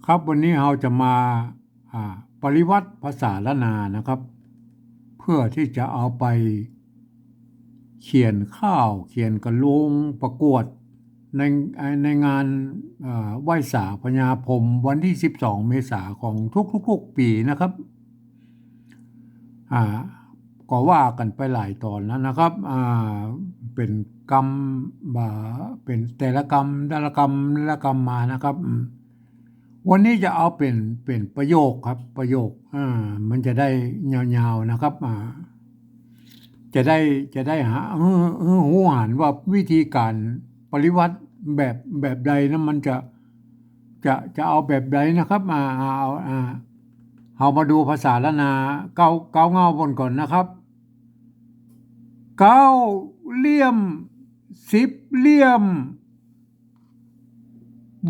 ครับวันนี้เราจะมาปริวัติภาษาละนานะครับเพื่อที่จะเอาไปเขียนข้าวเขียนกระโลงประกวดในในงานไหว้สาพญาพรหมวันที่12เมษายนของทุกๆปีนะครับอ่าก็ว่ากันไปหลายตอนแล้วนะครับเป็นกรรมบ่าเป็นแต่ละกรรมมานะครับวันนี้จะเอาเป็นประโยคครับประโยคมันจะได้ยาวๆนะครับจะได้หาหูหันว่าวิธีการปริวัติแบบใดนะมันจะเอาแบบใดนะครับเอามาดูภาษาละนาเก้าเงาบนก่อนนะครับเก้าเหลี่ยมสิบเหลี่ยม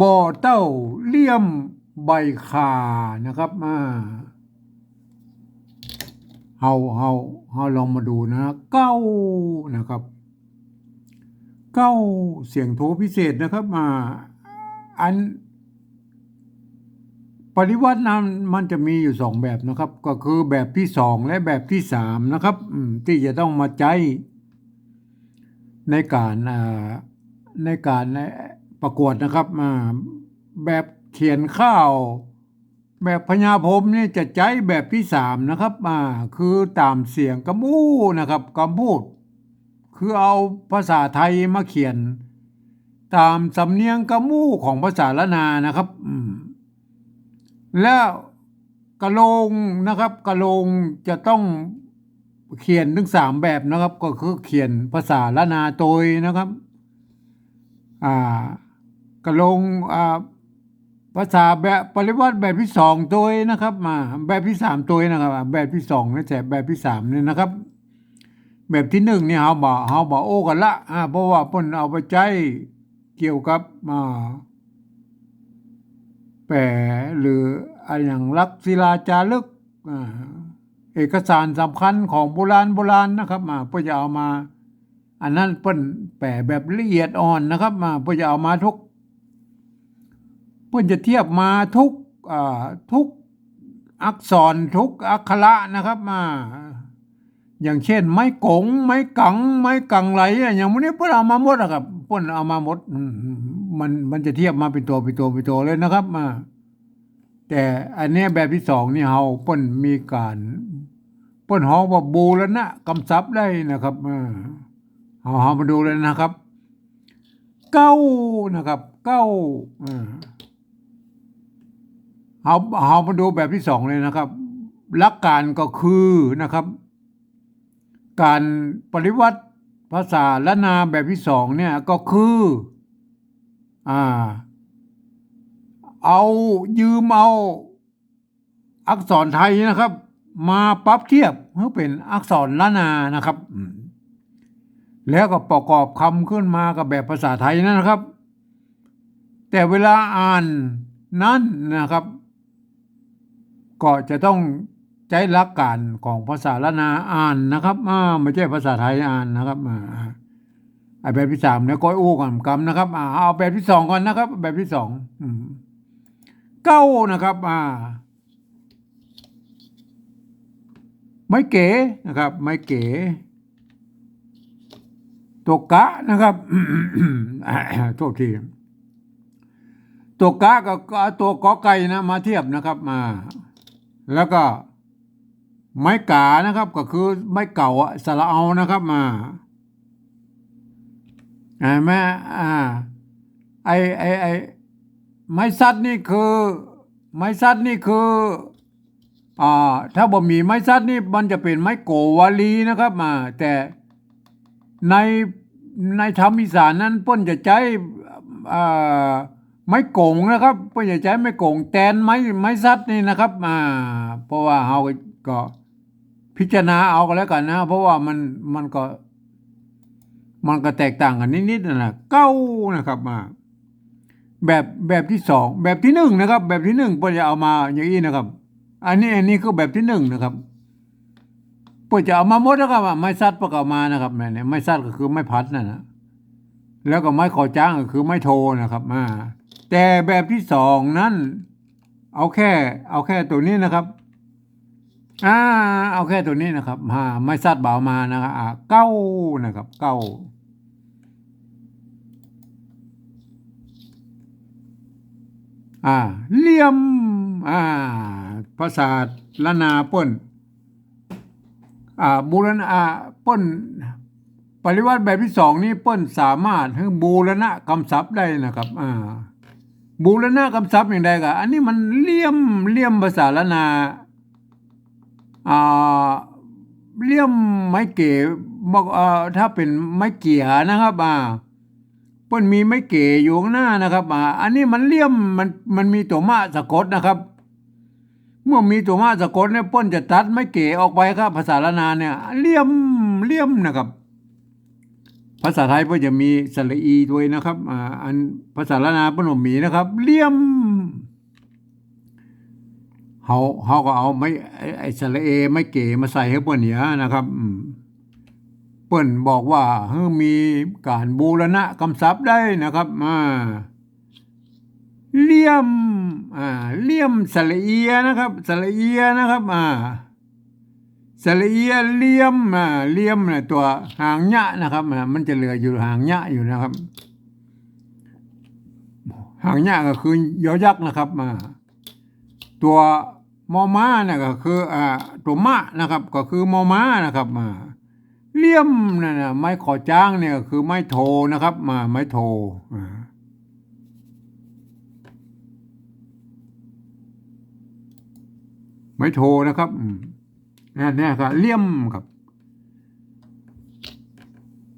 บ่อเต้าเหลี่ยมใบขานะครับเฮาลองมาดูนะเก้านะครับเก้าเสียงโทพิเศษนะครับอันปริวัตินั้นมันจะมีอยู่2แบบนะครับ ก็คือแบบที่2และแบบที่3นะครับที่จะต้องมาใช้ในการประกวดนะครับแบบเขียนข้าวแบบพญาพรหมนี่จะใช้แบบที่3นะครับคือตามเสียงกระมู้นะครับคำพูดคือเอาภาษาไทยมาเขียนตามสำเนียงกระมู้ของภาษาละนานะครับแล้วกะโลงนะครับกะโลงจะต้องเขียนถึง3แบบนะครับ ก็คือเขียนภาษาละนาโดยนะครับกะโลงภาษาแบบปริวัติแบบที่2ตัวนะครับแบบที่3ตัวนะครับแบบที่2นี่แต่แบบที่3นี่นะครับแบบที่1นี่เฮาบอกโอ้กันละเพราะว่าเพิ่นเอาไปใช้เกี่ยวกับแปรหรืออะไรอย่างลักษณ์ศิลาจารึกเอกสารสำคัญของโบราณนะครับเพื่อจะเอามาอันนั้นเปิ้นแปลแบบละเอียดอ่อนนะครับเพื่อจะเอามาเพื่อจะเทียบมาทุกอักษรทุกอักขระนะครับอย่างเช่นไม้กงไม้กังไหลอย่างพวกนี้เพิ่นเอามาหมดนะครับเพิ่นเอามาหมดมันจะเทียบมาเป็นตัวเลยนะครับแต่อันนี้แบบที่2นี่เฮาเปิ้นมีการเปิ้นฮ้องว่าบูรณะกำศัพได้นะครับเฮามาดูเลยนะครับเก้านะครับเก้าเฮามาดูแบบที่2เลยนะครับหลักการก็คือนะครับการปริวัติภาษาละนาแบบที่2เนี่ยก็คือเอายืมเอาอักษรไทยนะครับ มาปรับเทียบให้เป็นอักษรละนานะครับแล้วก็ประกอบคำขึ้นมากับแบบภาษาไทยนะครับ แต่เวลาอ่านนั้นนะครับ ก็จะต้องใช้หลักการของภาษาละนาอ่านนะครับไม่ใช่ภาษาไทยอ่านนะครับแบบที่3เนี่ยก็อู้กันกำนะครับเอาแบบที่2ก่อนนะครับ แบบที่2เก้านะครับไม้เก๋นะครับไม้เก๋ตัวกะนะครับโทษทีตัวกะกับตัวกอไก่นะมาเทียบนะครับแล้วก็ไม้กานะครับก็คือไม้เก่าสระเอานะครับแม่ไอไม้ซัดนี่คือถ้าบ่มีไม้ซัดนี่มันจะเป็นไม้โกวาลีนะครับแต่ในธรรมอีสานนั้นเพิ่นจะใช้ไม้โกงนะครับเพิ่นจะใช้ไม้โกงแทนไม้ซัดนี่นะครับเพราะว่าเฮาก็พิจารณาเอาก็แล้วกันนะเพราะว่ามันก็แตกต่างกันนิดๆนั่นแหละเก้านะครับแบบที่2แบบที่1นะครับแบบที่1เพิ่นจะเอามาอย่างนี้นะครับอันนี้คือแบบที่1นะครับเพิ่นจะเอามาหมดนะครับไม้ซัดเพิ่นก็เอามานะครับเนี่ยไม้ซัดก็คือไม้พัดนั่นนะแล้วก็ไม้ขอจ้างก็คือไม้โทนะครับแต่แบบที่2นั้น เอาแค่ตัวนี้นะครับเอาแค่ตัวนี้นะครับไม่ซัดเบามานะครับเก้านะครับเก้าเหลี่ยมภาษาละนาเปิ้นบูรณะเปิ้นปริวัติแบบที่สองนี้เปิ้นสามารถให้บูรณะคำศัพท์ได้นะครับบูรณะคำศัพท์อย่างใดก็อันนี้มันเลี่ยมภาษาละนาเลี่ยมไม้เก๋บอกถ้าเป็นไม้เกี่ยนะครับเปิ้นมีไม้เก๋อยู่ข้างหน้านะครับอันนี้มันเลี่ยมมันมีตัวมะสะกดนะครับ เมื่อมีตัวมะสะกดเนี่ยเปิ้นจะตัดไม้เก๋ออกไปครับภาษาละนาเนี่ยเลี่ยมนะครับ ภาษาไทยเพิ่นจะมีสระอีด้วยนะครับอันภาษาละนาเปิ้นบ่มีนะครับเลี่ยมเฮาก็เอาไม้ไอ้สระเอไม้เก๋มาใส่ให้เปิ้นเนี่ยนะครับเปิ้นบอกว่ามีการบูรณะคำศัพท์ได้นะครับเลี่ยมเลี่ยมสระเอียนะครับสระเอียนะครับสระเอียเลี่ยมเลี่ยมเนี่ยตัวหางยะนะครับมันจะเหลืออยู่หางยะอยู่นะครับหางยะก็คือยอยักษ์นะครับตัวมอม้าเนี่ยก็คือตัวมะนะครับก็คือมอม้านะครับเลี่ยมนั่นนะไม้ขอจ้างเนี่ยก็คือไม้โทนะครับไม้โทไม้โทนะครับนี่ครับเลี่ยมครับ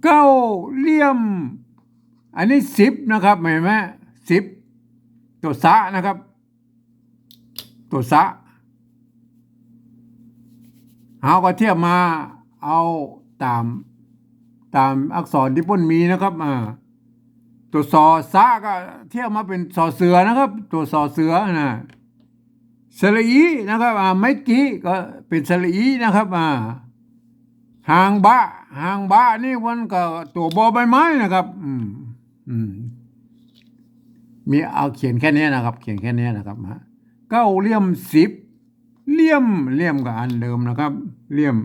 เก้าเลี่ยมอันนี้10นะครับเห็นไหม10ตัวสะนะครับตัวสะเอาก็เทียบมาเอาตามอักษรที่เปิ้นมีนะครับตัวสอสะก็เทียบมาเป็นสอเสือนะครับตัวสอเสือนะสระอีนะครับไม้กี้ก็เป็นสระอีนะครับหางบะนี่มันก็ตัวบอใบไม้นะครับมีเอาเขียนแค่นี้นะครับเขียนแค่นี้นะครับเก้าเลี่ยม10เลี่ยมกับอันเดิมนะครับเลี่ยม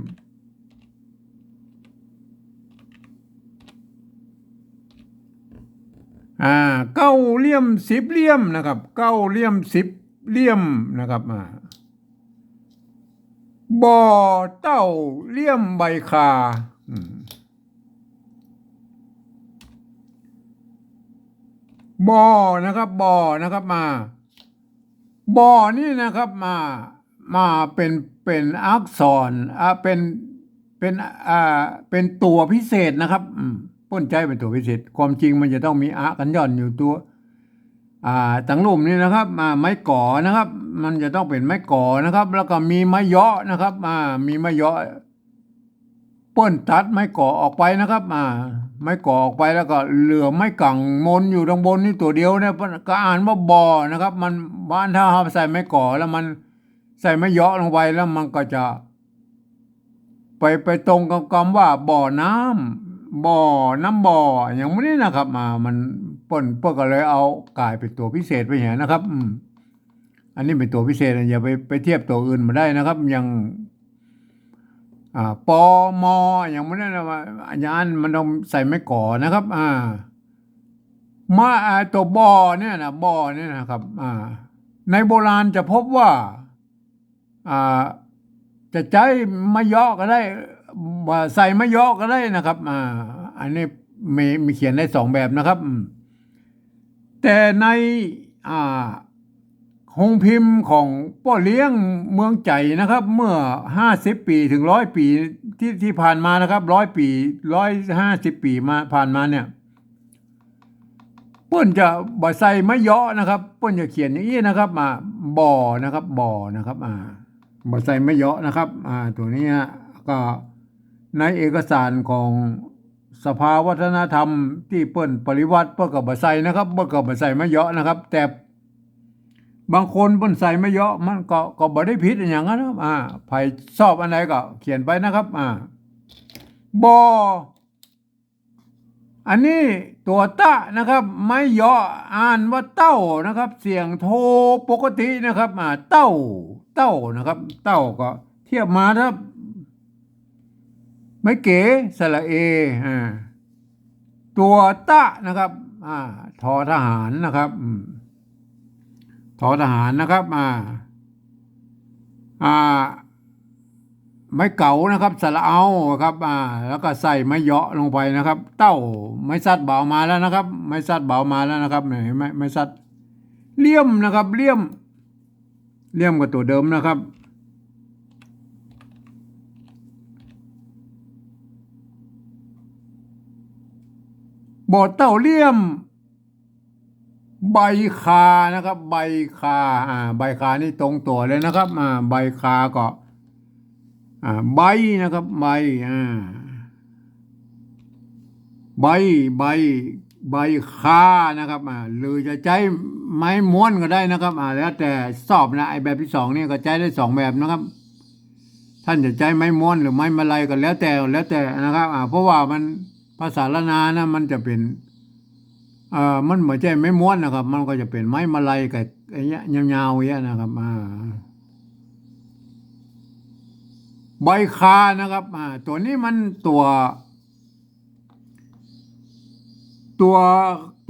เก้าเลี่ยม10เลี่ยมนะครับเก้าเลี่ยม10เลี่ยมนะครับบ่อเต้าเลี่ยมใบคาบ่อนะครับบ่อนะครับบ่อนี่นะครับเป็นอักษรเป็นตัวพิเศษนะครับป้นใจเป็นตัวพิเศษความจริงมันจะต้องมีกันย่อนอยู่ตัวตั้งรูปนี้นะครับไม้ก่อนะครับ มันจะต้องเป็นไม้ก่อนะครับ แล้วก็มีไม้เยาะนะครับมีไม้เยาะเปิ้นตัดไม้ก่อออกไปนะครับไม้ก่อออกไปแล้วก็เหลือไม้กั่งมนอยู่ตรงบนนี่ตัวเดียวเนี่ยก็อ่านว่าบ่อนะครับ มันบ้านถ้าเราใส่ไม้ก่อแล้วมันใส่ไม้เยาะลงไปแล้วมันก็จะไปตรงกับคำว่าบ่อน้ำบ่ออย่างนี้นะครับมันเปิ้นก็เลยเอากลายเป็นตัวพิเศษไปอย่างนะครับอันนี้เป็นตัวพิเศษอย่าไปเทียบตัวอื่นมาได้นะครับอย่างปอมออย่างนี้นะอย่างนั้นมันต้องใส่ไม้ก่อนะครับตัวบ่อเนี่ยนะครับในโบราณจะพบว่าจะใช้ไม้เยาะก็ได้ใส่ไม้เยาะก็ได้นะครับอันนี้มีเขียนได้2แบบนะครับแต่ในโรงพิมพ์ของป้อเลี้ยงเมืองใจนะครับเมื่อ50 ปีถึง100 ปีที่ผ่านมานะครับ100 ปี150 ปีมาผ่านมาเนี่ยเปิ้นจะบ่ใส่ไม้เยาะนะครับเปิ้นจะเขียนอย่างนี้นะครับบ่อนะครับบ่อนะครับบ่ใส่ไม้เยาะนะครับตัวนี้ก็ในเอกสารของสภาวัฒนธรรมที่เปิ้นปริวัติเปิ้นก็บ่ใส่นะครับเปิ้นก็บ่ใส่ไม้เยาะนะครับแต่บางคนเปิ้นใส่ไม้เยาะมันก็บ่ได้ผิดอย่างนั้นนะครับใครชอบอันใดก็เขียนไปนะครับบ่ อันนี้ตัวตะนะครับไม่ยออ่านว่าเต้านะครับ เสียงโทปกตินะครับเต้าเต้านะครับ เต้าก็เทียบมาครับไม่เก๋สระเออ่าตัวตะนะครับทอทหารนะครับทอทหารนะครับอ่าไม้เก๋านะครับสระเอาครับแล้วก็ใส่ไม้เหยาะลงไปนะครับ เต้าไม้ซัดเบามาแล้วนะครับไม้ซัดเบามาแล้วนะครับเนี่ยไม้ซัดเลี่ยมนะครับเลี่ยมกับตัวเดิมนะครับบอเต้าเลี่ยมใบคานะครับใบคาใบคานี่ตรงตัวเลยนะครับใบคาก็ใบนะครับใบใบใบใบคานะครับหรือจะใช้ไม้ม้วนก็ได้นะครับแล้วแต่สอบนะไอ้แบบที่สองนี่ก็ใช้ได้สองแบบนะครับท่านจะใช้ไม้ม้วนหรือไม้มะไลก็แล้วแต่นะครับเพราะว่ามันภาษาละนานะมันจะเป็นมันเหมือนใช่ไม้ม้วนนะครับมันก็จะเป็นไม้มะไลกับไอ้เงี้ยยาวๆอย่างเงี้ยนะครับใบคานะครับตัวนี้มันตัวตั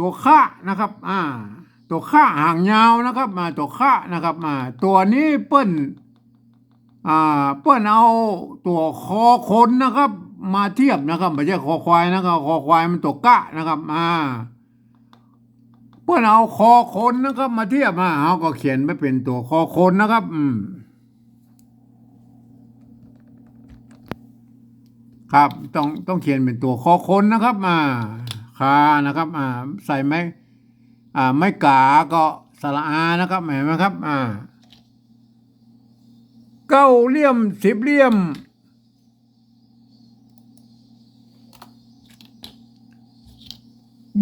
วข้านะครับตัวข้าหางยาวนะครับตัวข้านะครับตัวนี้เปิ้นเอาตัวคอคนนะครับมาเทียบนะครับไม่ใช่คอควายนะครับคอควายมันตัวกะนะครับเปิ้นเอาคอคนนะครับมาเทียบเขาก็เขียนไปเป็นตัวคอคนนะครับครับต้องเขียนเป็นตัวคอคนนะครับคานะครับใส่ไม่กาก็สระอานะครับเห็นไหมครับเก้าเหลี่ยมสิบเหลี่ยม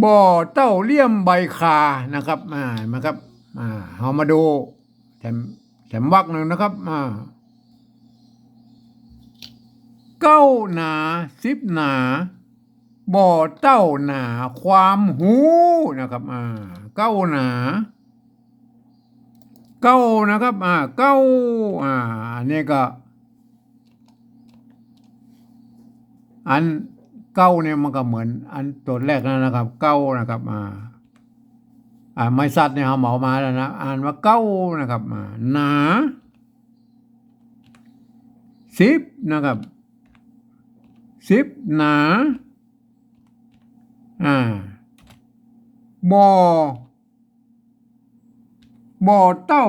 บ่อเต้าเหลี่ยมใบคานะครับเห็นไหมครับเรามาดูแถมวรรคหนึ่งนะครับเก้าหนาสิบหนาบ่อเต้าหนาความหูนะครับเก้าหนาเก้านะครับเก้าอันนี้ก็อันเก้าเนี่ยมันก็เหมือนอันตัวแรกนะครับเก้านะครับไม้สัตว์เนี่ยเขาเหมามาแล้วนะอ่านว่าเก้านะครับหนาสิบนะครับสิบหนาบ่อเต้า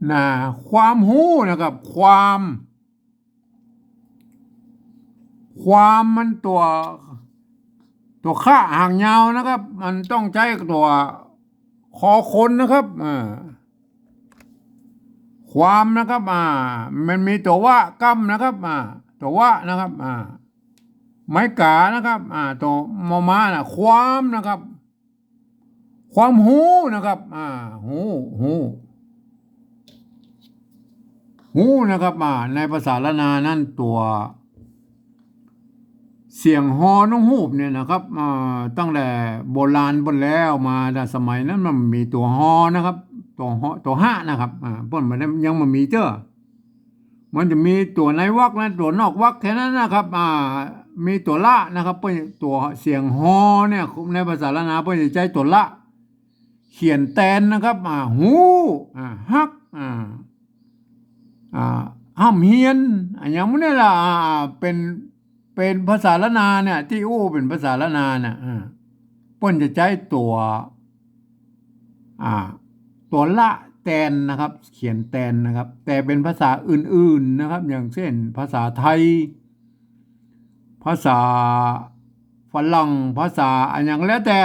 หนาความหูนะครับความมันตัวข้าหางยาวนะครับมันต้องใช้ตัวคอคนนะครับความนะครับมันมีตัวว่ากำนะครับตัวว่านะครับไม้กานะครับตัวมอม้าความนะครับความหูนะครับหูนะครับในภาษาละนานั่นตัวเสียงฮอน้องฮูบเนี่ยนะครับตั้งแต่โบราณบนแล้วมาแต่สมัยนั้นมันมีตัวฮอนะครับตัวห้านะครับต้นมันยังมันมีเจ้ามันจะมีตัวในวรรคและตัวนอกวรรคแค่นั้นนะครับมีตัวละนะครับเป็นตัวเสียงฮอเนี่ยในภาษาละนาเป็นจะใช้ตัวละเขียนแตนนะครับหูฮักห้ามเฮียนอย่างนี้ล่ะเป็นภาษาละนาเนี่ยที่เป็นภาษาละนาเนี่ยเปิ้นจะใช้ตัวละแตนนะครับเขียนแตนนะครับแต่เป็นภาษาอื่นๆนะครับอย่างเช่นภาษาไทยภาษาฝรั่งภาษาอย่างแล้วแต่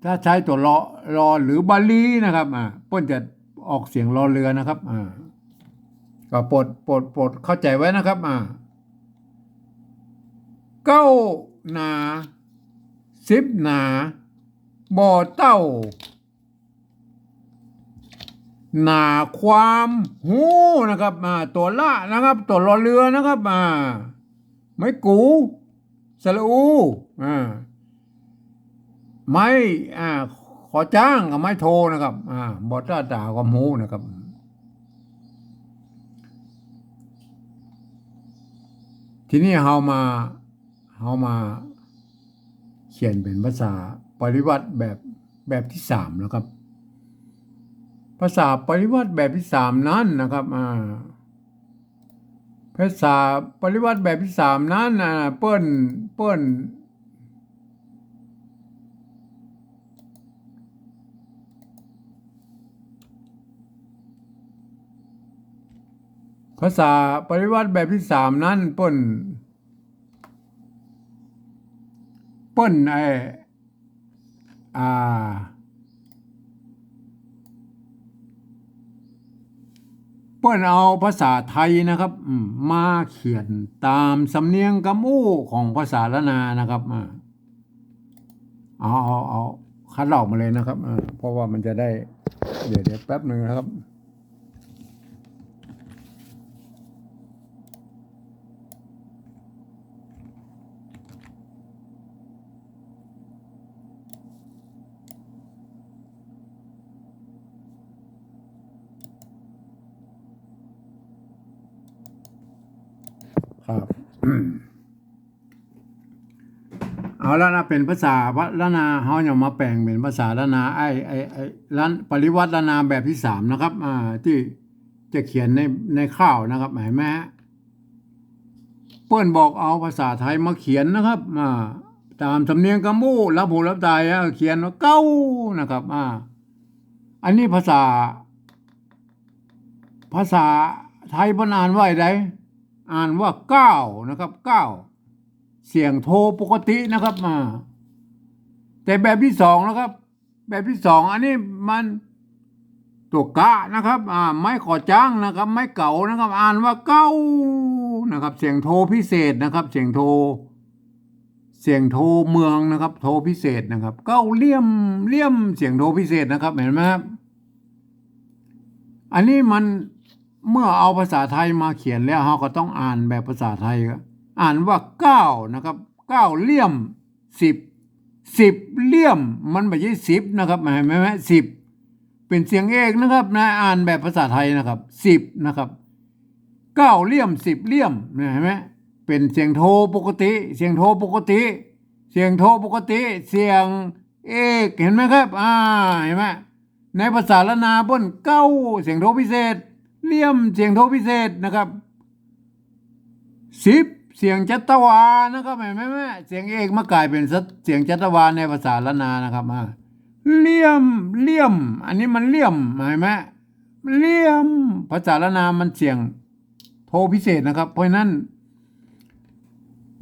ถ้าใช้ตัวรอหรือบาลีนะครับเปิ้นจะออกเสียงรอเรือนะครับก็โปรดเข้าใจไว้นะครับเก้าหนาสิบหนาบ่อเต้า หนาความหูนะครับตัวละนะครับตัวรอเรือนะครับไม้กูสระอูไม้ขอจ้างกับไม้โทนะครับบอต้าด่าความหูนะครับทีนี้เฮามาเขียนเป็นภาษาปริวัติแบบที่สามแล้วครับ ภาษาปริวัติแบบที่สามนั้นนะครับภาษาปริวัติแบบที่สามนั้นเปิ้นภาษาปริวัติแบบที่สามนั้นเปิ้นอ่าเปิ้นเอาภาษาไทยนะครับมาเขียนตามสำเนียงกำอู้ของภาษาละนานะครับเอาคัดลอกมาเลยนะครับเพราะว่ามันจะได้เดี๋ยวแป๊บหนึ่งนะครับครับ เอาแล้วนะเป็นภาษาละนาเฮาจะมาแปลงเป็นภาษาละนาไอ้ล้านปริวัติละนาแบบที่สามนะครับที่จะเขียนในข้าวนะครับเห็นไหมฮะเปิ้นบอกเอาภาษาไทยมาเขียนนะครับตามสำเนียงกำมูรับหูรับตายเขียนว่าเก้านะครับอันนี้ภาษาไทยเพิ่นอ่านว่าไดอ่านว่าเก้านะครับเก้าเสียงโทปกตินะครับแต่แบบที่สองนะครับแบบที่สองอันนี้มันตัวกะนะครับไม้ขอจ้างนะครับไม้เก่านะครับอ่านว่าเก้านะครับเสียงโทพิเศษนะครับเสียงโทเมืองนะครับโทพิเศษนะครับเก้าเลี่ยมเสียงโทพิเศษนะครับเห็นไหมครับอันนี้มันเมื่อเอาภาษาไทยมาเขียนแล้วเราก็ต้องอ่านแบบภาษาไทยอ่านว่าเก้านะครับเก้าเลี่ยมสิบเลี่ยมมันไม่ใช่สิบนะครับเห็นไหมสิบเป็นเสียงเอกนะครับอ่านแบบภาษาไทยนะครับสิบนะครับเก้าเลี่ยมสิบเลี่ยมเห็นไหมเป็นเสียงโทปกติเสียงโทปกติเสียงโทปกติเสียงเอกเห็นไหมครับเห็นไหมในภาษาละนาบนเก้าเสียงโทพิเศษเลี่ยมเสียงโทพิเศษนะครับสิบเสียงจัตวานะครับเห็นไหมเสียงเอกมากลายเป็นเสียงจัตวาในภาษาละนานะครับเลี่ยมอันนี้มันเลี่ยมเห็นไหมเลี่ยมภาษาละนามันเสียงโทพิเศษนะครับเพราะนั้น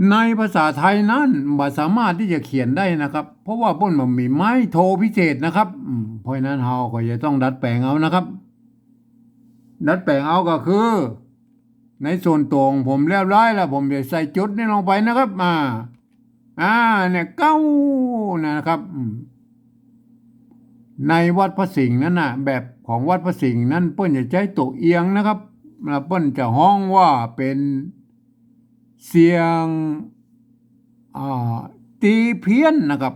ในภาษาไทยนั้นบ่สามารถที่จะเขียนได้นะครับเพราะว่าพวกมันมีไม้โทพิเศษนะครับเพราะนั้นเราก็จะต้องดัดแปลงเอานะครับดัดแปลงเอาก็คือในส่วนตรงผมเรียบร้อยแล้วผมจะใส่จุดนี่ลงไปนะครับเนี่ยเก้านะครับในวัดพระสิงห์นั้นแบบของวัดพระสิงห์นั้นเปิ้นจะใช้ตัวเอียงนะครับเปิ้นจะห้องว่าเป็นเสียงตีเพี้ยนนะครับ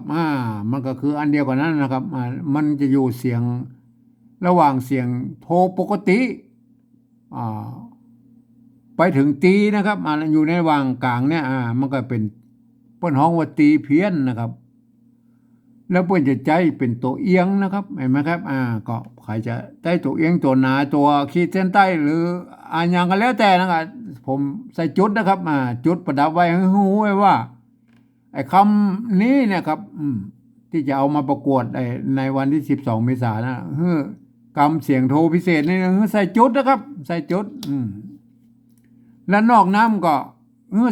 มันก็คืออันเดียวกันนั้นนะครับมันจะอยู่เสียงระหว่างเสียงโทปกติไปถึงตีนะครับอยู่ในระหว่างกลางเนี่ยมันก็เป็นเปิ้นห้องว่าตีเพี้ยนนะครับแล้วเปิ้นจะใจเป็นตัวเอียงนะครับเห็นไหมครับก็ใครจะได้ตัวเอียงตัวหนาตัวขีดเส้นใต้หรืออย่างก็แล้วแต่นะครับผมใส่จุดนะครับจุดประดับไว้ให้หูไว้ว่าไอ้คำนี้เนี่ยครับที่จะเอามาประกวดในวันที่12 เมษายนนะกำเสียงโทพิเศษนี่ใส่จุดนะครับใส่จุดและนอกน้ำก็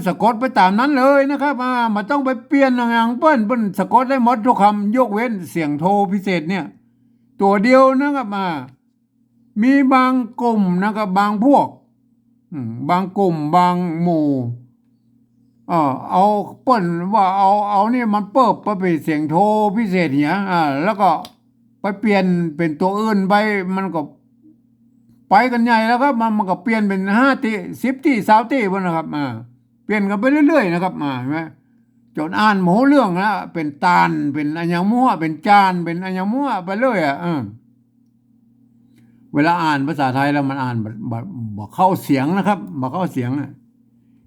สะกดไปตามนั้นเลยนะครับมันต้องไปเปลี่ยนอย่างเปิ้นสะกดได้หมดทุกคำยกเว้นเสียงโทพิเศษเนี่ยตัวเดียวนะครับมีบางกลุ่มนะครับบางพวกบางกลุ่มบางหมู่เอาเปิ้นว่าเอานี่มันเปิบไปเป็นเสียงโทพิเศษเนี่ยแล้วก็ไปเปลี่ยนเป็นตัวอื่นไปมันก็ ไปกันใหญ่แล้วครับมันก็เปลี่ยนเป็น5 ตี 10 ตี 20 ตีพุ่นนะครับเปลี่ยนกันไปเรื่อยๆนะครับเห็นไหมจนอ่านโมเรื่องแล้วเป็นตาลเป็นอัญญมั่วเป็นจานเป็นอัญญมั่วไปเลยเวลาอ่านภาษาไทยแล้วมันอ่านบ่เข้าเสียงนะครับบ่เข้าเสียง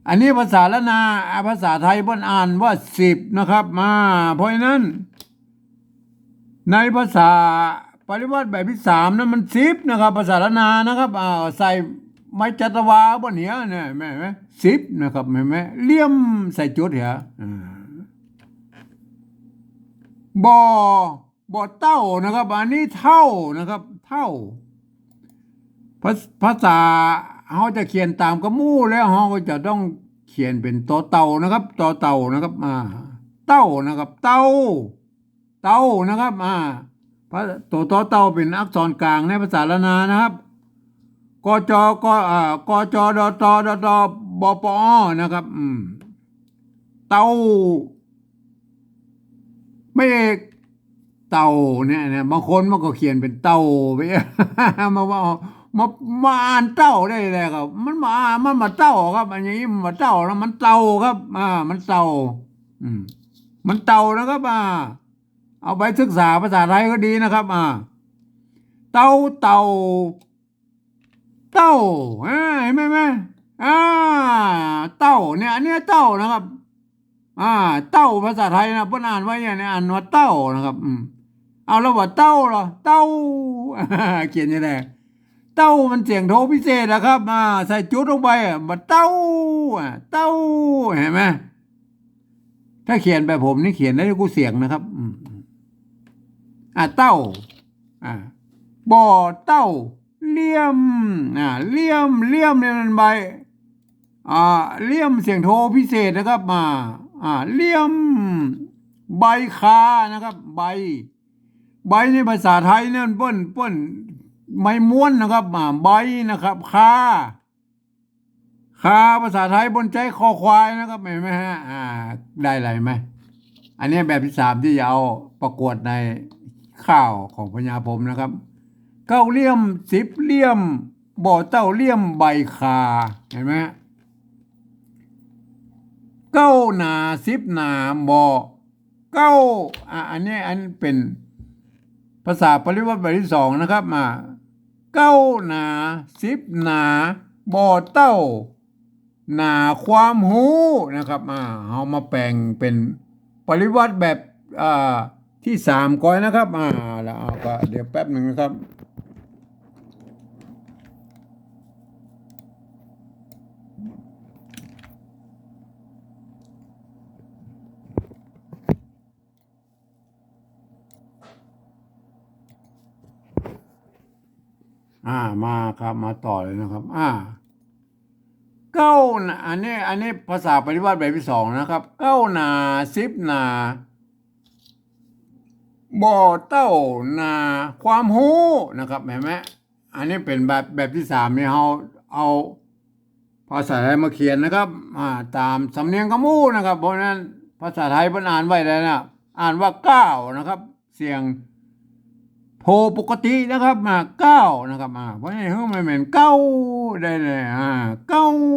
อันนี้ภาษาละนาภาษาไทยเพิ่นอ่านว่า10นะครับเพราะฉะนั้นในภาษาปริวัติแบบที่3นั้นมัน10นะครับภาษาละนานะครับใส่ไม้จัตวาบนเหียเนี่ยแม่ไหม10นะครับแม่ไหมเลี่ยมใส่จุดเหรอบ่เต้านะครับอันนี้เท่านะครับเท่าภาษาเขาจะเขียนตามกระมู่แล้วเขาก็จะต้องเขียนเป็นตอเต่านะครับตอเต่านะครับเต้านะครับเต้านะครับตัวตอเต่าเป็นอักษรกลางในภาษาละนานะครับกจกจดตดตบปอนะครับเต้าไม่เต่าเนี่ยบางคนมันก็เขียนเป็นเต่าไปมาอ่านเต้าได้เลยครับมันมาเต้าครับอันนี้มันมาเต้าแล้วมันเต่าครับมันเต่ามันเต่านะครับเอาไปศึกษาภาษาไทยก็ดีนะครับเต่าเต่าเห็นไหมเต่าเนี่ยอันนี้เต่านะครับเต้าภาษาไทยนะเพิ่นอ่านไว้เนี่ยอ่านว่าเต้านะครับเอาแล้วว่าเต้าเหรอเต้าเขียนยังไงเต้ามันเสียงโทพิเศษนะครับใส่จุดลงไปมาเต้าเห็นไหมถ้าเขียนแบบผมนี่เขียนได้กูเสียงนะครับเต้าบ่อเต้าเลี่ยมเลี่ยมเนี่ยมันใบเลี่ยมเสียงโทพิเศษนะครับเลี่ยมใบคานะครับใบในภาษาไทยเนี่ยเปิ้นไม้ม้วนนะครับใบนะครับคาภาษาไทยบนใจคอควายนะครับเห็นไหมฮะได้อะไรไหมอันนี้แบบที่3ที่จะเอาประกวดในข้าวของพญาพรหมนะครับ9 เหลี่ยม10 เหลี่ยมบ่อเต้าเหลี่ยมใบคาเห็นไหม9 หนา10 หนาบ่อันนี้เป็นภาษาปริวัติแบบที่2นะครับ9 หนา10 หนาบ่อเต้าหนาความหูนะครับเอามาแปลงเป็นปริวัติแบบที่3ก่อนนะครับแล้วก็เดี๋ยวแป๊บหนึ่งนะครับมาครับมาต่อเลยนะครับ9 หนาอันนี้ภาษาปริวัติแบบที่2นะครับ9 หนา10 หนาบ่อเต้าหนาความหูนะครับเห็นไหมอันนี้เป็นแบบที่3เนี่ยเอาภาษาไทยมาเขียนนะครับตามสำเนียงกระมู่นะครับเพราะฉะนั้นภาษาไทยเพิ่นอ่านไว้แล้วนะอ่านว่า9นะครับเสียงโทปกตินะครับ9นะครับเพราะฉะนั้นมันเหมือน9ได้เลย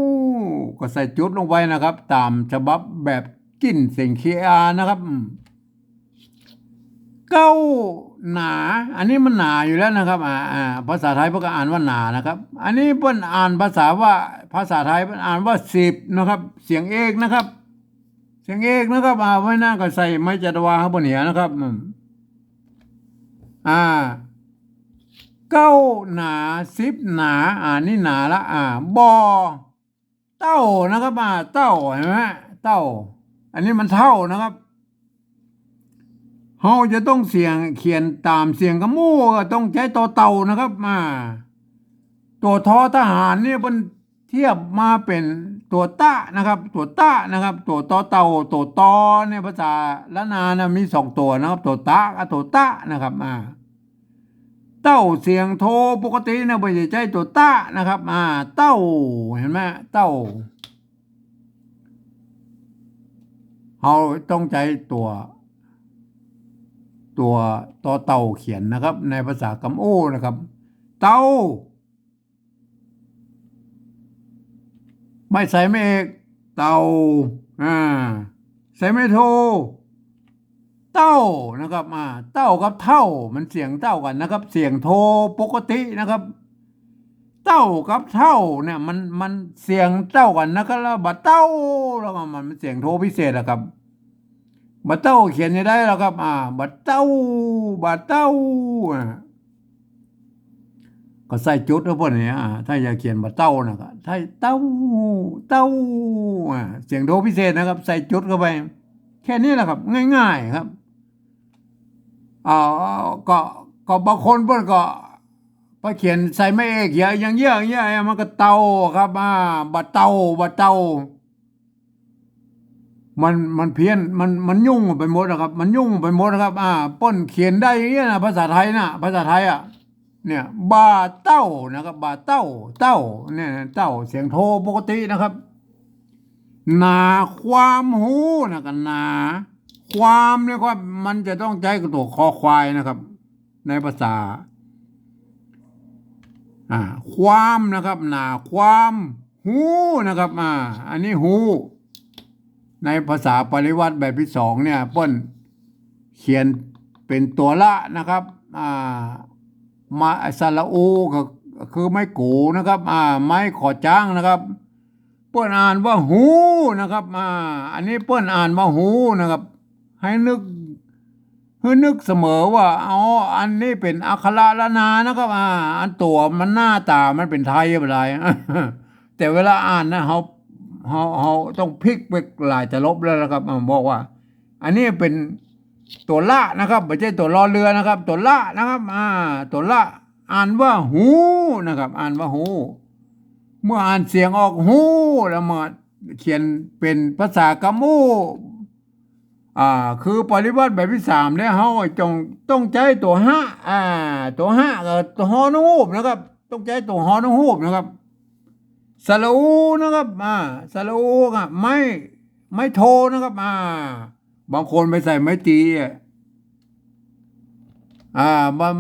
9ก็ใส่จุดลงไปนะครับตามฉบับแบบกิ้นเสียงเคนะครับ9 หนาอันนี้มันหนาอยู่แล้วนะครับภาษาไทยเพิ่นก็อ่านว่าหนานะครับอันนี้เพิ่นอ่านภาษาไทยเพิ่นอ่านว่า10นะครับเสียงเอกนะครับเสียงเอกนะครับไว้หน้าก็ใส่ไม้จัตวาข้างบนเหนือนะครับ9 หนา10 หนานี่หนาละบ่อเต้านะครับเต้าเห็นไหมเต้าอันนี้มันเท่านะครับเราจะต้องเขียนตามเสียงกระมู่ก็ต้องใช้ตัวเต่านะครับตัวทอทหารเนี่ยมันเทียบมาเป็นตัวตะนะครับตัวตะนะครับตัวตอเต่าตัวตอเนี่ยภาษาละนานะมี2 ตัวนะครับตัวตะกับตัวตะนะครับเต้าเสียงโทปกตินะไม่ใช่ใช้ตัวตะนะครับเต้าเห็นไหมเต้าเราต้องใช้ตัวต่อเต่าเขียนนะครับในภาษากำโอ้นะครับเต่า ไม่ใส่ไม่เอกเต่าอ่าใส่ไม่โทเต้านะครับเต้ากับเท่ามันเสียงเต้ากันนะครับเสียงโทปกตินะครับเต้ากับเท่าเนี่ยมันเสียงเต้ากันนะครับแล้วบัดเต้าแล้วก็มันเสียงโทพิเศษนะครับบัดเต้าเขียนยังได้แล้วครับบัดเต้าบัดเต้าก็ใส่จุดแล้วพวกนี้ถ้าอยากเขียนบัดเต้านะครับถ้าเต้าเต้าเสียงโทพิเศษนะครับใส่จุดเข้าไปแค่นี้แหละครับง่ายๆครับอ่าก็บางคนเพิ่นก็ไปเขียนใส่ไม่เอกเยอะอย่างเยอะมันก็เตาครับบัดเตามันเพี้ยนมันยุ่งไปหมดนะครับมันยุ่งไปหมดนะครับเปิ้นเขียนได้อย่างเงี้ยนะภาษาไทยนะภาษาไทยเนี่ยบาเต้านะครับบาเต้าเนี่ยเต้าเสียงโทปกตินะครับนาความหูนะครับนาความเนี่ยว่ามันจะต้องใช้กับตัวคอควายนะครับในภาษาความนะครับนาความหูนะครับอันนี้หูในภาษาปริวัติแบบที่สองเนี่ยเปิ้นเขียนเป็นตัวละนะครับมาสระอูก็คือไม้กูนะครับไม้ขอจ้างนะครับเปิ้นอ่านว่าหูนะครับอันนี้เปิ้นอ่านว่าหูนะครับให้นึกเสมอว่าอันนี้เป็นอักขระละนานะครับอันตัวมันหน้าตามันเป็นไทยอะไร แต่เวลาอ่านนะเขาต้องพลิกไปหลายตลบแล้วนะครับบอกว่า อันนี้เป็นตัวละนะครับไม่ใช่ตัวรอเรือนะครับ ตัวละนะครับตัวละอ่านว่าหูนะครับ อ่านว่าหู เมื่ออ่านเสียงออกหูแล้วมาเขียนเป็นภาษากามูคือปริวัติแบบที่สามเนี่ยเขาต้องใช้ตัวห้าตัวห้ากับตัวฮอนูบนะครับต้องใช้ตัวฮอนูบนะครับสระอูนะครับสระอูครับไม่โทนะครับบางคนไปใส่ไม้ตี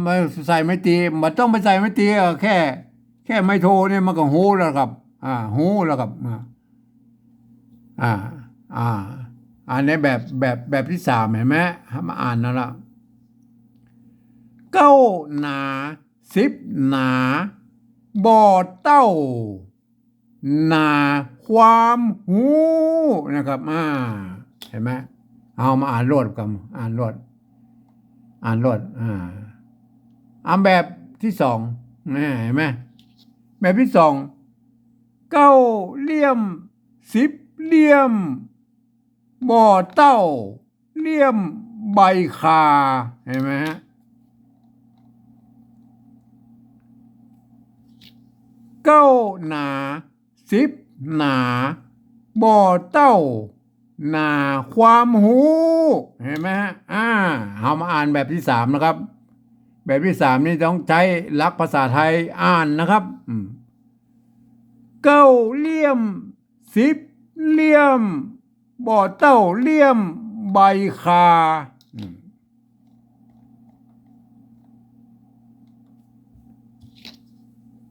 ไม่ใส่ไม้ตีมันต้องไปใส่ไม้ตีแค่ไม่โทเนี่ยมันก็หูแล้วครับหูแล้วครับอันนี้แบบที่สามเห็นไหมมาอ่านนั่นละเก้าหนาสิบหนาบ่อเต้าหนาความหูนะครับเห็นไหมเอามาอ่านรวดกันอ่านรวดแบบที่สองเห็นไหมแบบที่สองเก้าเหลี่ยมสิบเหลี่ยมบ่อเต้าเหลี่ยมใบคาเห็นไหมฮะเก้าหนาสิบหนาบ่อเต้าหนาความหูเห็นไหมฮะเอามาอ่านแบบที่สามนะครับแบบที่สามนี่ต้องใช้หลักภาษาไทยอ่านนะครับเก้าเหลี่ยมสิบเหลี่ยมบ่อเต้าเหลี่ยมใบคา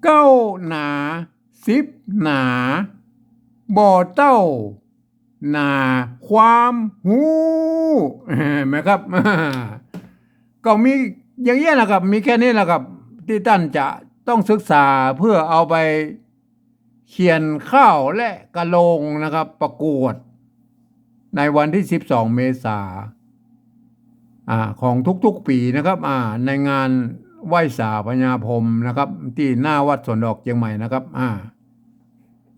เก้าหนาสิบหนาบ่อเต้าหนาความหูเห็นไหมครับก็มีอย่างนี้แหละครับมีแค่นี้แหละครับที่ท่านจะต้องศึกษาเพื่อเอาไปเขียนข้าวและกระโลงนะครับประกวดในวันที่12 เมษายนของทุกๆปีนะครับในงานไหว้สาพญาพรหมนะครับที่หน้าวัดสวนดอกเชียงใหม่นะครับ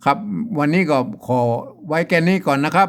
ครับวันนี้ก็ขอไว้แค่นี้ก่อนนะครับ